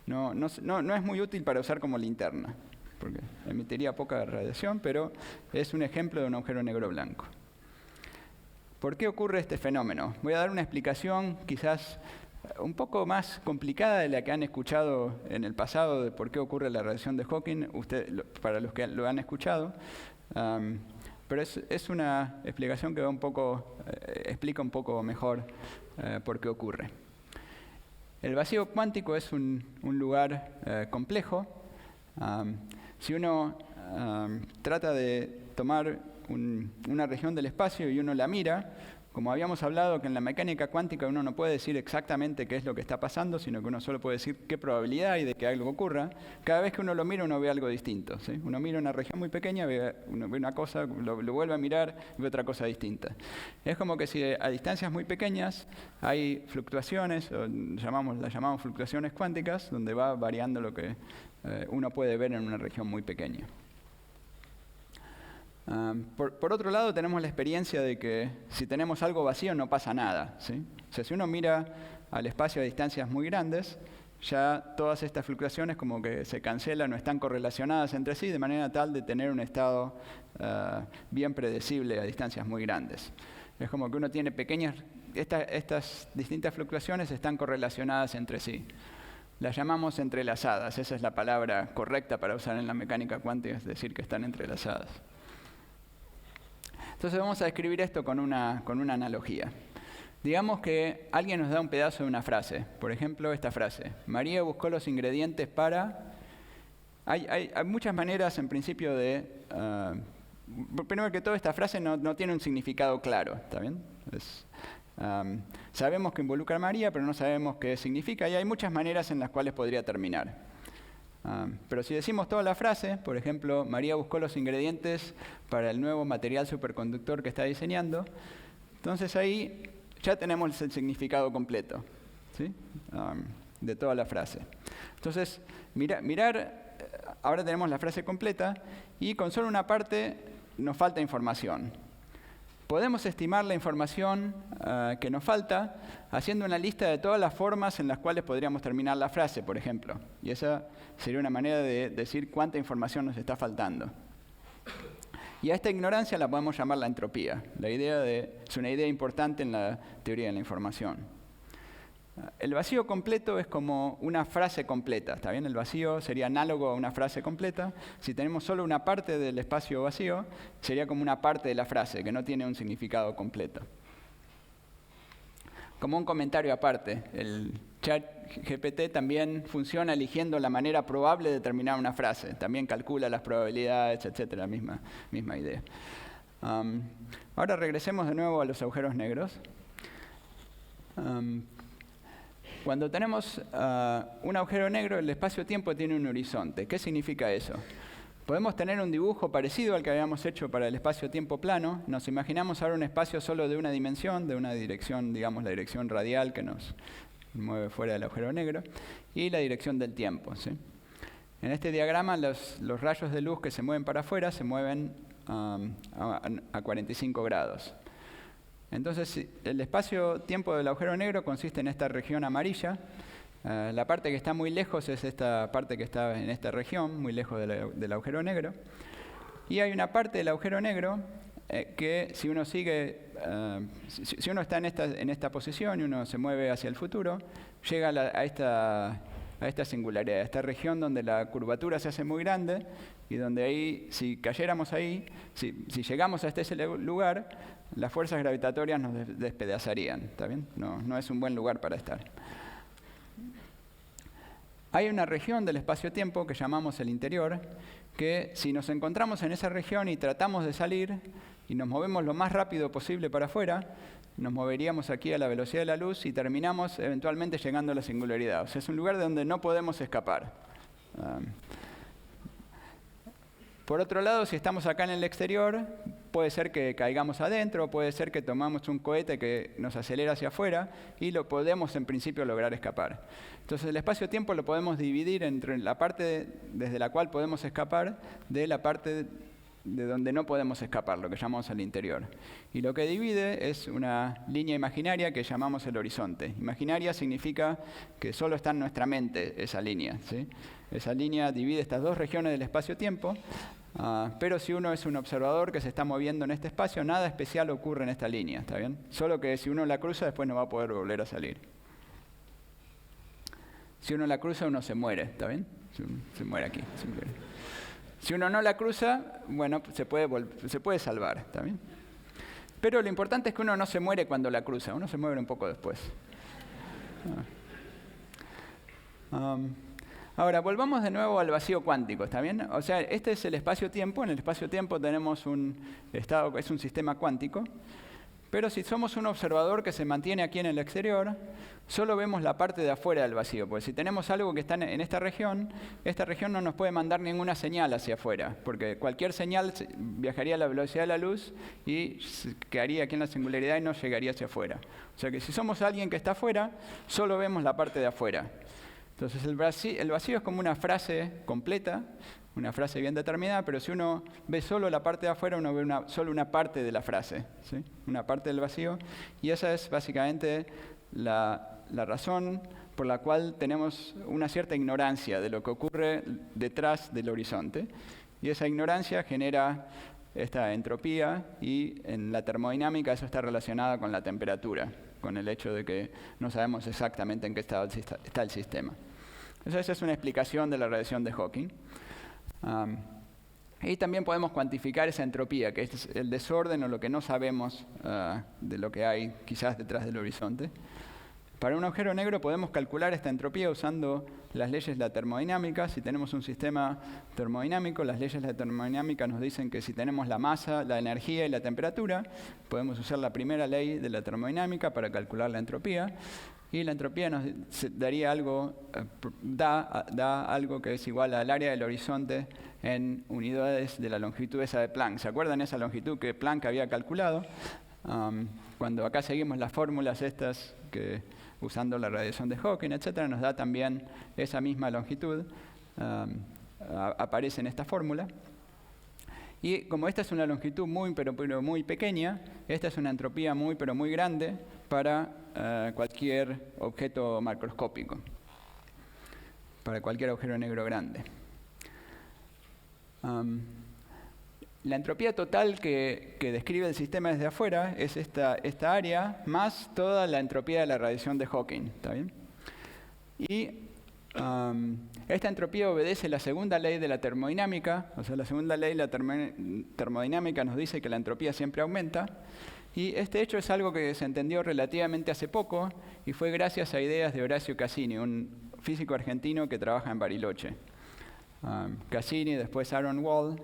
Speaker 1: No es muy útil para usar como linterna, porque emitiría poca radiación, pero es un ejemplo de un agujero negro blanco. ¿Por qué ocurre este fenómeno? Voy a dar una explicación quizás un poco más complicada de la que han escuchado en el pasado de por qué ocurre la radiación de Hawking, para los que lo han escuchado. Pero es una explicación que explica un poco mejor por qué ocurre. El vacío cuántico es un lugar complejo. Si uno trata de tomar una región del espacio y uno la mira, como habíamos hablado que en la mecánica cuántica uno no puede decir exactamente qué es lo que está pasando, sino que uno solo puede decir qué probabilidad hay de que algo ocurra, cada vez que uno lo mira uno ve algo distinto, ¿sí? Uno mira una región muy pequeña, uno ve una cosa, lo vuelve a mirar y ve otra cosa distinta. Es como que si a distancias muy pequeñas hay fluctuaciones, las llamamos fluctuaciones cuánticas, donde va variando lo que uno puede ver en una región muy pequeña. Por otro lado, tenemos la experiencia de que si tenemos algo vacío no pasa nada, ¿sí? O sea, si uno mira al espacio a distancias muy grandes, ya todas estas fluctuaciones como que se cancelan o están correlacionadas entre sí de manera tal de tener un estado bien predecible a distancias muy grandes. Es como que uno tiene estas distintas fluctuaciones están correlacionadas entre sí. Las llamamos entrelazadas, esa es la palabra correcta para usar en la mecánica cuántica, es decir, que están entrelazadas. Entonces vamos a describir esto con una analogía. Digamos que alguien nos da un pedazo de una frase. Por ejemplo, esta frase. María buscó los ingredientes para... Hay muchas maneras, en principio, de... primero que todo, esta frase no tiene un significado claro, ¿está bien? Sabemos que involucra a María, pero no sabemos qué significa, y hay muchas maneras en las cuales podría terminar. Pero si decimos toda la frase, por ejemplo, María buscó los ingredientes para el nuevo material superconductor que está diseñando, entonces ahí ya tenemos el significado completo, ¿sí? De toda la frase. Entonces, ahora tenemos la frase completa y con solo una parte nos falta información. Podemos estimar la información que nos falta haciendo una lista de todas las formas en las cuales podríamos terminar la frase, por ejemplo. Y esa sería una manera de decir cuánta información nos está faltando. Y a esta ignorancia la podemos llamar la entropía. Es una idea importante en la teoría de la información. El vacío completo es como una frase completa, ¿está bien? El vacío sería análogo a una frase completa. Si tenemos solo una parte del espacio vacío, sería como una parte de la frase que no tiene un significado completo. como un comentario aparte. El chat GPT también funciona eligiendo la manera probable de terminar una frase. También calcula las probabilidades, etcétera, misma idea. Ahora regresemos de nuevo a los agujeros negros. Cuando tenemos un agujero negro, el espacio-tiempo tiene un horizonte. ¿Qué significa eso? Podemos tener un dibujo parecido al que habíamos hecho para el espacio-tiempo plano. Nos imaginamos ahora un espacio solo de una dimensión, de una dirección, digamos la dirección radial que nos mueve fuera del agujero negro, y la dirección del tiempo, ¿sí? En este diagrama los rayos de luz que se mueven para afuera se mueven a 45 grados. Entonces, el espacio-tiempo del agujero negro consiste en esta región amarilla. La parte que está muy lejos es esta parte que está en esta región, muy lejos del agujero negro. Y hay una parte del agujero negro que si uno sigue, si uno está en esta posición y uno se mueve hacia el futuro, llega a esta singularidad, a esta región donde la curvatura se hace muy grande y donde ahí, si cayéramos ahí, si llegamos a ese lugar, las fuerzas gravitatorias nos despedazarían, ¿está bien? No es un buen lugar para estar. Hay una región del espacio-tiempo que llamamos el interior, que si nos encontramos en esa región y tratamos de salir y nos movemos lo más rápido posible para afuera, nos moveríamos aquí a la velocidad de la luz y terminamos eventualmente llegando a la singularidad. O sea, es un lugar de donde no podemos escapar. Por otro lado, si estamos acá en el exterior, puede ser que caigamos adentro, puede ser que tomamos un cohete que nos acelera hacia afuera y lo podemos en principio lograr escapar. Entonces el espacio-tiempo lo podemos dividir entre la parte desde la cual podemos escapar de la parte de donde no podemos escapar, lo que llamamos el interior. Y lo que divide es una línea imaginaria que llamamos el horizonte. Imaginaria significa que solo está en nuestra mente esa línea, ¿sí? Esa línea divide estas dos regiones del espacio-tiempo, pero si uno es un observador que se está moviendo en este espacio, nada especial ocurre en esta línea, ¿está bien? Solo que si uno la cruza, después no va a poder volver a salir. Si uno la cruza, uno se muere, ¿está bien? Se muere aquí. Si uno no la cruza, bueno, se puede salvar, ¿está bien? Pero lo importante es que uno no se muere cuando la cruza, uno se muere un poco después. Ahora, volvamos de nuevo al vacío cuántico, ¿está bien? O sea, este es el espacio-tiempo. En el espacio-tiempo tenemos un estado que es un sistema cuántico. Pero si somos un observador que se mantiene aquí en el exterior, solo vemos la parte de afuera del vacío. Porque si tenemos algo que está en esta región no nos puede mandar ninguna señal hacia afuera. Porque cualquier señal viajaría a la velocidad de la luz y quedaría aquí en la singularidad y no llegaría hacia afuera. O sea que si somos alguien que está afuera, solo vemos la parte de afuera. Entonces el vacío es como una frase completa, una frase bien determinada, pero si uno ve solo la parte de afuera, uno ve solo una parte de la frase, ¿sí? Una parte del vacío. Y esa es básicamente la razón por la cual tenemos una cierta ignorancia de lo que ocurre detrás del horizonte. Y esa ignorancia genera esta entropía y en la termodinámica eso está relacionado con la temperatura, con el hecho de que no sabemos exactamente en qué estado está el sistema. Entonces, esa es una explicación de la radiación de Hawking. Y también podemos cuantificar esa entropía, que es el desorden o lo que no sabemos de lo que hay quizás detrás del horizonte. Para un agujero negro podemos calcular esta entropía usando las leyes de la termodinámica. Si tenemos un sistema termodinámico, las leyes de la termodinámica nos dicen que si tenemos la masa, la energía y la temperatura, podemos usar la primera ley de la termodinámica para calcular la entropía. Y la entropía nos daría da algo que es igual al área del horizonte en unidades de la longitud esa de Planck. ¿Se acuerdan esa longitud que Planck había calculado? Cuando acá seguimos las fórmulas estas que usando la radiación de Hawking, etcétera, nos da también esa misma longitud, aparece en esta fórmula. Y como esta es una longitud muy, pero muy pequeña, esta es una entropía muy, pero muy grande para cualquier objeto macroscópico, para cualquier agujero negro grande. La entropía total que describe el sistema desde afuera es esta área más toda la entropía de la radiación de Hawking, ¿está bien? Y esta entropía obedece la segunda ley de la termodinámica, o sea, la segunda ley de la termodinámica nos dice que la entropía siempre aumenta, Y este hecho es algo que se entendió relativamente hace poco y fue gracias a ideas de Horacio Cassini, un físico argentino que trabaja en Bariloche. Cassini, después Aaron Wall,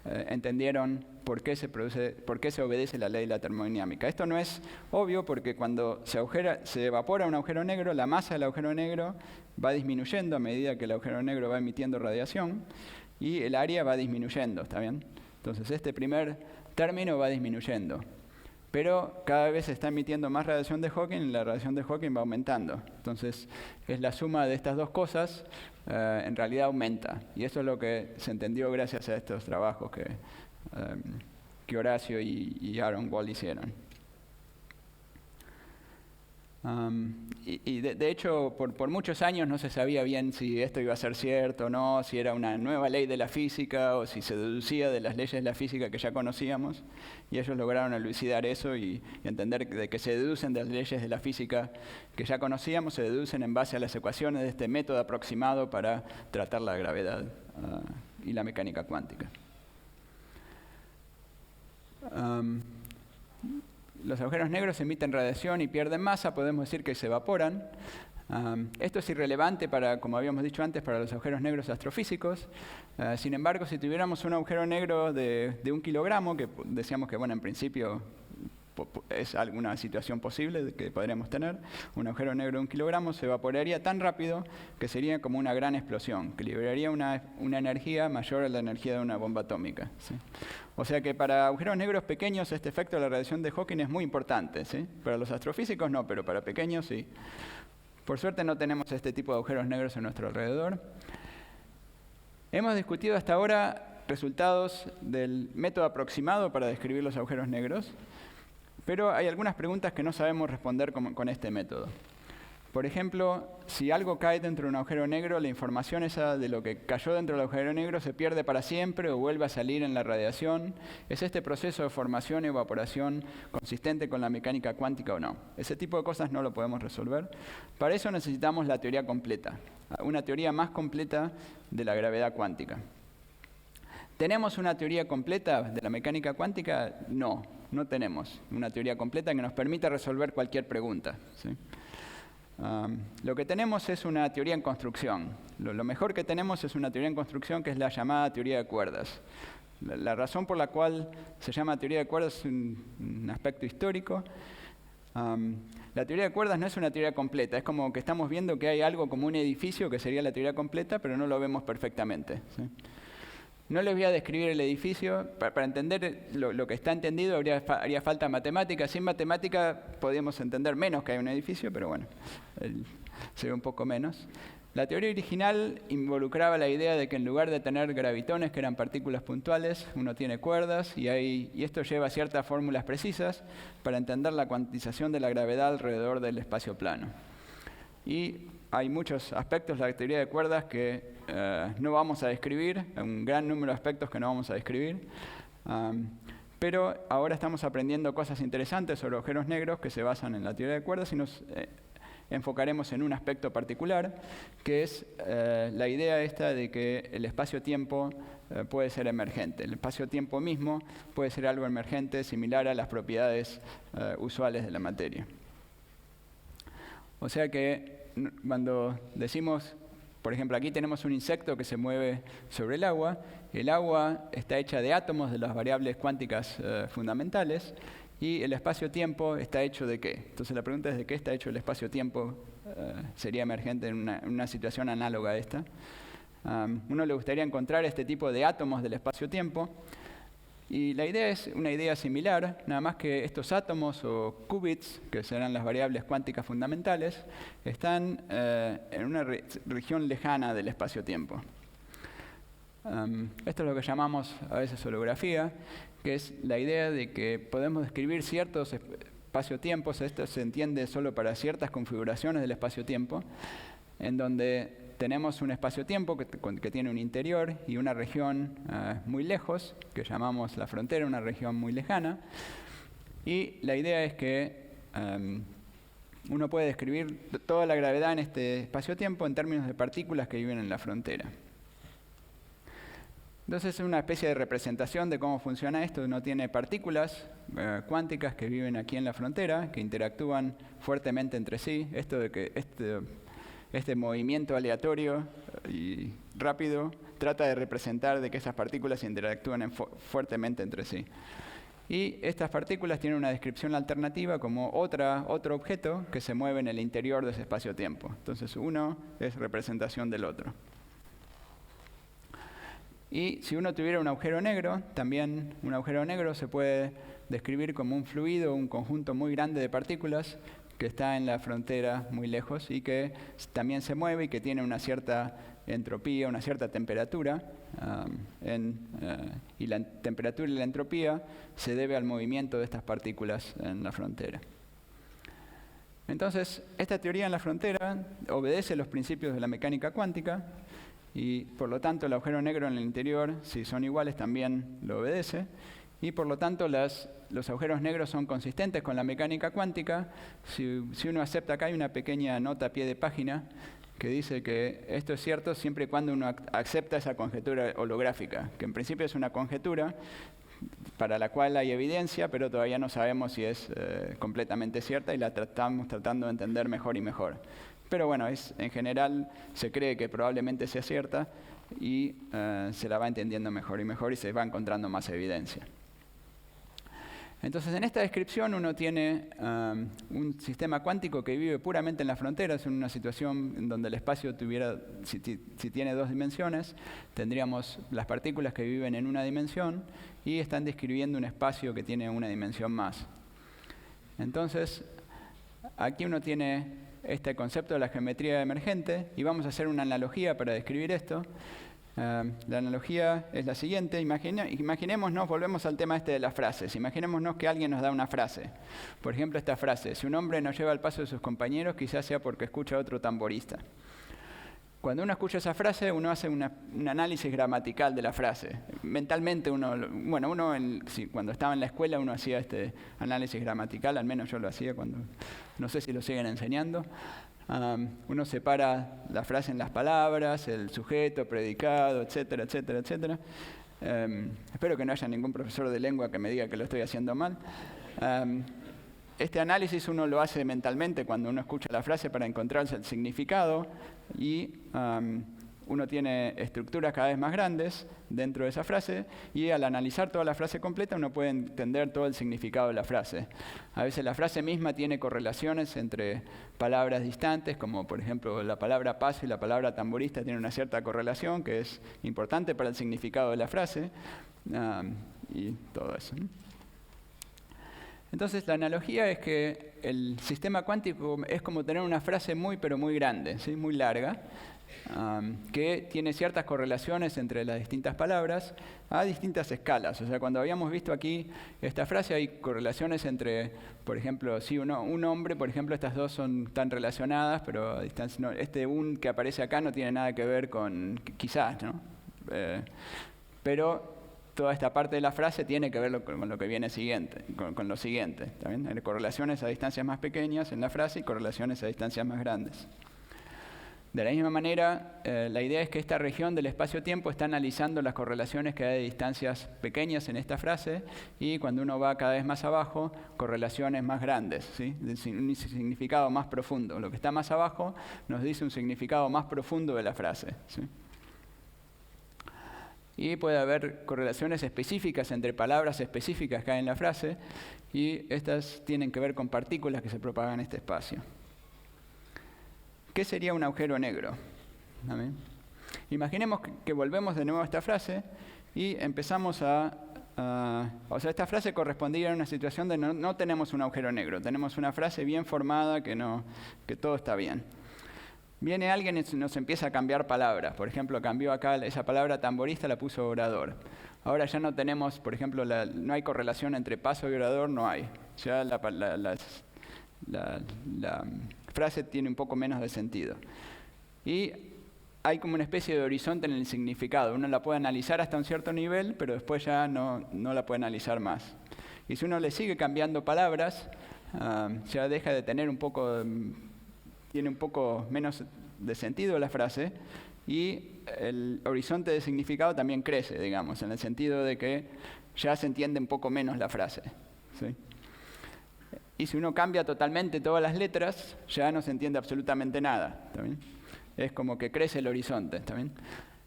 Speaker 1: entendieron por qué se obedece la ley de la termodinámica. Esto no es obvio porque cuando se evapora un agujero negro, la masa del agujero negro va disminuyendo a medida que el agujero negro va emitiendo radiación y el área va disminuyendo, ¿está bien? Entonces este primer término va disminuyendo. Pero cada vez se está emitiendo más radiación de Hawking y la radiación de Hawking va aumentando. Entonces, es la suma de estas dos cosas, en realidad aumenta. Y eso es lo que se entendió gracias a estos trabajos que Horacio y Aaron Wall hicieron. De hecho, por muchos años no se sabía bien si esto iba a ser cierto o no, si era una nueva ley de la física o si se deducía de las leyes de la física que ya conocíamos. Y ellos lograron elucidar eso y entender de que se deducen de las leyes de la física que ya conocíamos, se deducen en base a las ecuaciones de este método aproximado para tratar la gravedad y la mecánica cuántica. Los agujeros negros emiten radiación y pierden masa, podemos decir que se evaporan. Esto es irrelevante para, como habíamos dicho antes, para los agujeros negros astrofísicos. Sin embargo, si tuviéramos un agujero negro de 1 kilogramo, que decíamos que, bueno, en principio es alguna situación posible que podríamos tener, un agujero negro de 1 kilogramo se evaporaría tan rápido que sería como una gran explosión, que liberaría una energía mayor a la energía de una bomba atómica, ¿sí? O sea que para agujeros negros pequeños este efecto de la radiación de Hawking es muy importante, ¿sí? Para los astrofísicos no, pero para pequeños sí. Por suerte no tenemos este tipo de agujeros negros en nuestro alrededor. Hemos discutido hasta ahora resultados del método aproximado para describir los agujeros negros, pero hay algunas preguntas que no sabemos responder con este método. Por ejemplo, si algo cae dentro de un agujero negro, la información esa de lo que cayó dentro del agujero negro se pierde para siempre o vuelve a salir en la radiación. ¿Es este proceso de formación y evaporación consistente con la mecánica cuántica o no? Ese tipo de cosas no lo podemos resolver. Para eso necesitamos la teoría completa, una teoría más completa de la gravedad cuántica. ¿Tenemos una teoría completa de la mecánica cuántica? No, no tenemos una teoría completa que nos permita resolver cualquier pregunta, ¿sí? Lo que tenemos es una teoría en construcción. Lo mejor que tenemos es una teoría en construcción que es la llamada teoría de cuerdas. La razón por la cual se llama teoría de cuerdas es un aspecto histórico. La teoría de cuerdas no es una teoría completa, es como que estamos viendo que hay algo como un edificio que sería la teoría completa, pero no lo vemos perfectamente, ¿sí? No les voy a describir el edificio. Para entender lo que está entendido haría falta matemática. Sin matemática podríamos entender menos que hay un edificio, pero bueno, se ve un poco menos. La teoría original involucraba la idea de que en lugar de tener gravitones, que eran partículas puntuales, uno tiene cuerdas, y esto lleva a ciertas fórmulas precisas para entender la cuantización de la gravedad alrededor del espacio plano. Y hay muchos aspectos de la teoría de cuerdas que no vamos a describir, un gran número de aspectos que no vamos a describir, pero ahora estamos aprendiendo cosas interesantes sobre agujeros negros que se basan en la teoría de cuerdas y nos enfocaremos en un aspecto particular, que es la idea esta de que el espacio-tiempo puede ser emergente. El espacio-tiempo mismo puede ser algo emergente similar a las propiedades usuales de la materia. O sea que cuando decimos, por ejemplo, aquí tenemos un insecto que se mueve sobre el agua está hecha de átomos de las variables cuánticas fundamentales, y el espacio-tiempo está hecho ¿de qué? Entonces la pregunta es ¿de qué está hecho el espacio-tiempo? Sería emergente en una situación análoga a esta. Uno le gustaría encontrar este tipo de átomos del espacio-tiempo, y la idea es una idea similar, nada más que estos átomos o qubits, que serán las variables cuánticas fundamentales, están en una región lejana del espacio-tiempo. Esto es lo que llamamos a veces holografía, que es la idea de que podemos describir ciertos espacio-tiempos. Esto se entiende solo para ciertas configuraciones del espacio-tiempo, en donde tenemos un espacio-tiempo que tiene un interior y una región muy lejos, que llamamos la frontera, una región muy lejana. Y la idea es que uno puede describir toda la gravedad en este espacio-tiempo en términos de partículas que viven en la frontera. Entonces es una especie de representación de cómo funciona esto. Uno tiene partículas cuánticas que viven aquí en la frontera, que interactúan fuertemente entre sí. Esto de que este movimiento aleatorio y rápido trata de representar de que esas partículas interactúan fuertemente entre sí. Y estas partículas tienen una descripción alternativa como otro objeto que se mueve en el interior de ese espacio-tiempo. Entonces uno es representación del otro. Y si uno tuviera un agujero negro, también un agujero negro se puede describir como un fluido, un conjunto muy grande de partículas que está en la frontera muy lejos y que también se mueve y que tiene una cierta entropía, una cierta temperatura. Y la temperatura y la entropía se debe al movimiento de estas partículas en la frontera. Entonces, esta teoría en la frontera obedece los principios de la mecánica cuántica y, por lo tanto, el agujero negro en el interior, si son iguales, también lo obedece. Y, por lo tanto, los agujeros negros son consistentes con la mecánica cuántica. Si uno acepta, acá hay una pequeña nota a pie de página que dice que esto es cierto siempre y cuando uno acepta esa conjetura holográfica, que en principio es una conjetura para la cual hay evidencia, pero todavía no sabemos si es completamente cierta y la estamos tratando de entender mejor y mejor. Pero bueno, en general se cree que probablemente sea cierta y se la va entendiendo mejor y mejor y se va encontrando más evidencia. Entonces, en esta descripción uno tiene un sistema cuántico que vive puramente en las fronteras, en una situación en donde el espacio si tiene dos dimensiones, tendríamos las partículas que viven en una dimensión y están describiendo un espacio que tiene una dimensión más. Entonces, aquí uno tiene este concepto de la geometría emergente y vamos a hacer una analogía para describir esto. La analogía es la siguiente. Imaginémonos, volvemos al tema de las frases. Imaginémonos que alguien nos da una frase. Por ejemplo, esta frase: si un hombre no lleva el paso de sus compañeros, quizás sea porque escucha a otro tamborista. Cuando uno escucha esa frase, uno hace un análisis gramatical de la frase. Mentalmente cuando estaba en la escuela uno hacía este análisis gramatical, al menos yo lo hacía no sé si lo siguen enseñando. Uno separa la frase en las palabras, el sujeto, predicado, etcétera, etcétera, etcétera. Espero que no haya ningún profesor de lengua que me diga que lo estoy haciendo mal. Este análisis uno lo hace mentalmente cuando uno escucha la frase para encontrarse el significado y uno tiene estructuras cada vez más grandes dentro de esa frase y al analizar toda la frase completa uno puede entender todo el significado de la frase. A veces la frase misma tiene correlaciones entre palabras distantes, como por ejemplo la palabra paso y la palabra tamborista tienen una cierta correlación que es importante para el significado de la frase y todo eso. Entonces la analogía es que el sistema cuántico es como tener una frase muy pero muy grande, ¿sí? Muy larga, que tiene ciertas correlaciones entre las distintas palabras a distintas escalas. O sea, cuando habíamos visto aquí esta frase hay correlaciones entre, por ejemplo, si un hombre, por ejemplo, estas dos están relacionadas, pero a distancia, no, un que aparece acá no tiene nada que ver con, quizás, ¿no? Pero toda esta parte de la frase tiene que ver con lo que viene siguiente, con lo siguiente. ¿Está bien? Hay correlaciones a distancias más pequeñas en la frase y correlaciones a distancias más grandes. De la misma manera, la idea es que esta región del espacio-tiempo está analizando las correlaciones que hay de distancias pequeñas en esta frase y cuando uno va cada vez más abajo, correlaciones más grandes, ¿sí? Un significado más profundo. Lo que está más abajo nos dice un significado más profundo de la frase, ¿sí? Y puede haber correlaciones específicas entre palabras específicas que hay en la frase y estas tienen que ver con partículas que se propagan en este espacio. ¿Qué sería un agujero negro? ¿Amén? Imaginemos que volvemos de nuevo a esta frase y empezamos o sea, esta frase correspondía a una situación de no tenemos un agujero negro, tenemos una frase bien formada que todo está bien. Viene alguien y nos empieza a cambiar palabras. Por ejemplo, cambió acá esa palabra tamborista, la puso orador. Ahora ya no tenemos, por ejemplo, no hay correlación entre paso y orador, no hay. Ya la frase tiene un poco menos de sentido. Y hay como una especie de horizonte en el significado. Uno la puede analizar hasta un cierto nivel, pero después ya no la puede analizar más. Y si uno le sigue cambiando palabras, ya deja de tener tiene un poco menos de sentido la frase y el horizonte de significado también crece, digamos, en el sentido de que ya se entiende un poco menos la frase, ¿sí? Y si uno cambia totalmente todas las letras, ya no se entiende absolutamente nada, ¿está bien? Es como que crece el horizonte, ¿está bien?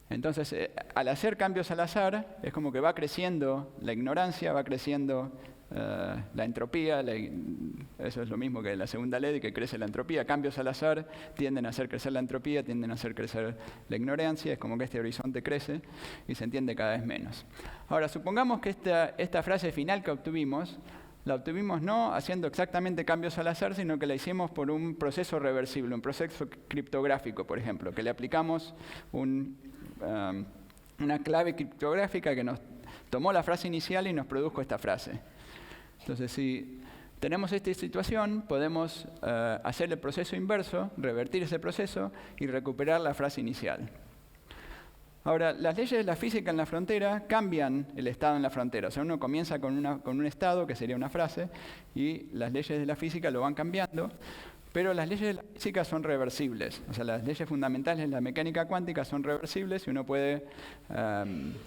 Speaker 1: Entonces, al hacer cambios al azar, es como que va creciendo la ignorancia, va creciendo la entropía, eso es lo mismo que la segunda ley, de que crece la entropía. Cambios al azar tienden a hacer crecer la entropía, tienden a hacer crecer la ignorancia, es como que este horizonte crece y se entiende cada vez menos. Ahora, supongamos que esta frase final que obtuvimos, la obtuvimos no haciendo exactamente cambios al azar, sino que la hicimos por un proceso reversible, un proceso criptográfico, por ejemplo, que le aplicamos una clave criptográfica que nos tomó la frase inicial y nos produjo esta frase. Entonces, si tenemos esta situación, podemos hacer el proceso inverso, revertir ese proceso y recuperar la frase inicial. Ahora, las leyes de la física en la frontera cambian el estado en la frontera. O sea, uno comienza con un estado, que sería una frase, y las leyes de la física lo van cambiando, pero las leyes de la física son reversibles. O sea, las leyes fundamentales de la mecánica cuántica son reversibles y uno puede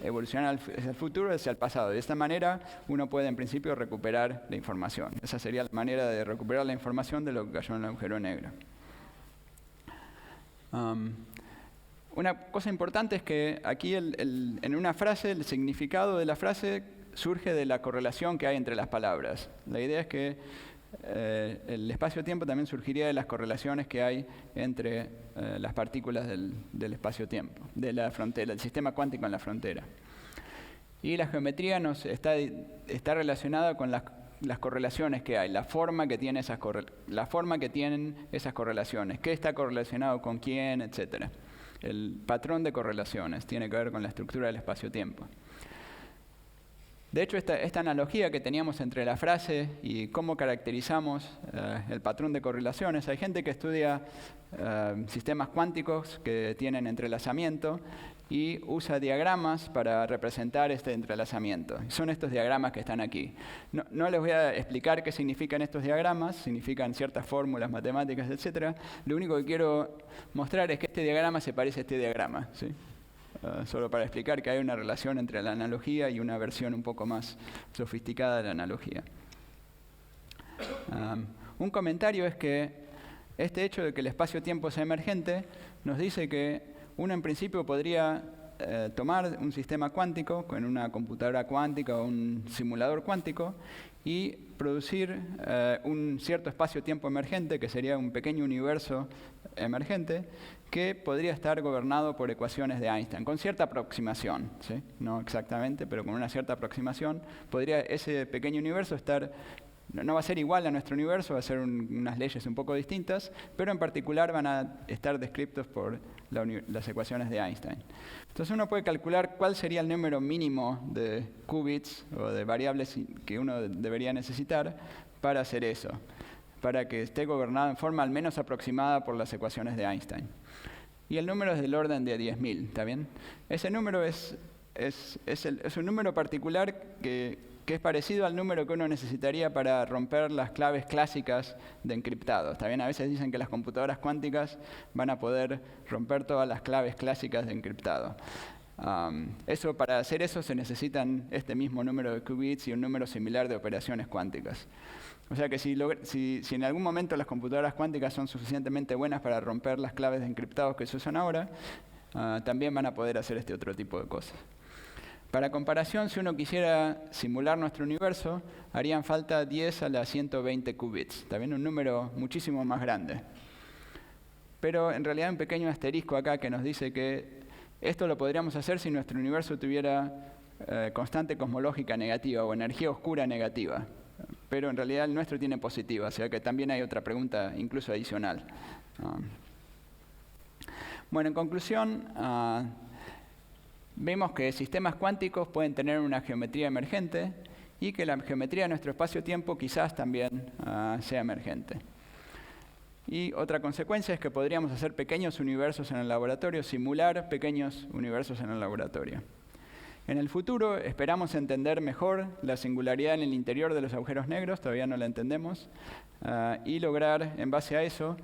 Speaker 1: evolucionar hacia el futuro, hacia el pasado. De esta manera, uno puede, en principio, recuperar la información. Esa sería la manera de recuperar la información de lo que cayó en el agujero negro. Una cosa importante es que aquí en una frase, el significado de la frase surge de la correlación que hay entre las palabras. La idea es que el espacio-tiempo también surgiría de las correlaciones que hay entre las partículas del espacio-tiempo, de la frontera, del sistema cuántico en la frontera. Y la geometría está relacionada con las correlaciones que hay, la forma que tienen esas correlaciones, qué está correlacionado con quién, etcétera. El patrón de correlaciones tiene que ver con la estructura del espacio-tiempo. De hecho, esta analogía que teníamos entre la frase y cómo caracterizamos el patrón de correlaciones, hay gente que estudia sistemas cuánticos que tienen entrelazamiento y usa diagramas para representar este entrelazamiento. Son estos diagramas que están aquí. No les voy a explicar qué significan estos diagramas, significan ciertas fórmulas matemáticas, etc. Lo único que quiero mostrar es que este diagrama se parece a este diagrama, ¿sí? Solo para explicar que hay una relación entre la analogía y una versión un poco más sofisticada de la analogía. Un comentario es que este hecho de que el espacio-tiempo sea emergente nos dice que uno en principio podría tomar un sistema cuántico con una computadora cuántica o un simulador cuántico y producir un cierto espacio-tiempo emergente, que sería un pequeño universo emergente, que podría estar gobernado por ecuaciones de Einstein, con cierta aproximación, ¿sí? No exactamente, pero con una cierta aproximación, podría ese pequeño universo estar. No va a ser igual a nuestro universo, va a ser unas leyes un poco distintas, pero en particular van a estar descritos por las ecuaciones de Einstein. Entonces uno puede calcular cuál sería el número mínimo de qubits o de variables que uno debería necesitar para hacer eso, para que esté gobernado en forma al menos aproximada por las ecuaciones de Einstein. Y el número es del orden de 10.000, ¿está bien? Ese número es un número particular que es parecido al número que uno necesitaría para romper las claves clásicas de encriptado. ¿Está bien? A veces dicen que las computadoras cuánticas van a poder romper todas las claves clásicas de encriptado. Para hacer eso se necesitan este mismo número de qubits y un número similar de operaciones cuánticas. O sea que si en algún momento las computadoras cuánticas son suficientemente buenas para romper las claves de encriptados que se usan ahora, también van a poder hacer este otro tipo de cosas. Para comparación, si uno quisiera simular nuestro universo, harían falta 10 a la 120 qubits, también un número muchísimo más grande. Pero en realidad hay un pequeño asterisco acá que nos dice que esto lo podríamos hacer si nuestro universo tuviera constante cosmológica negativa o energía oscura negativa. Pero en realidad el nuestro tiene positiva, o sea que también hay otra pregunta incluso adicional. Bueno, en conclusión, vemos que sistemas cuánticos pueden tener una geometría emergente y que la geometría de nuestro espacio-tiempo quizás también sea emergente. Y otra consecuencia es que podríamos hacer pequeños universos en el laboratorio, simular pequeños universos en el laboratorio. En el futuro esperamos entender mejor la singularidad en el interior de los agujeros negros, todavía no la entendemos, y lograr, en base a eso,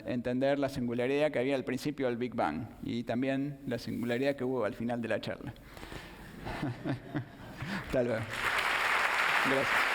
Speaker 1: entender la singularidad que había al principio del Big Bang y también la singularidad que hubo al final de la charla. Hasta luego. Gracias.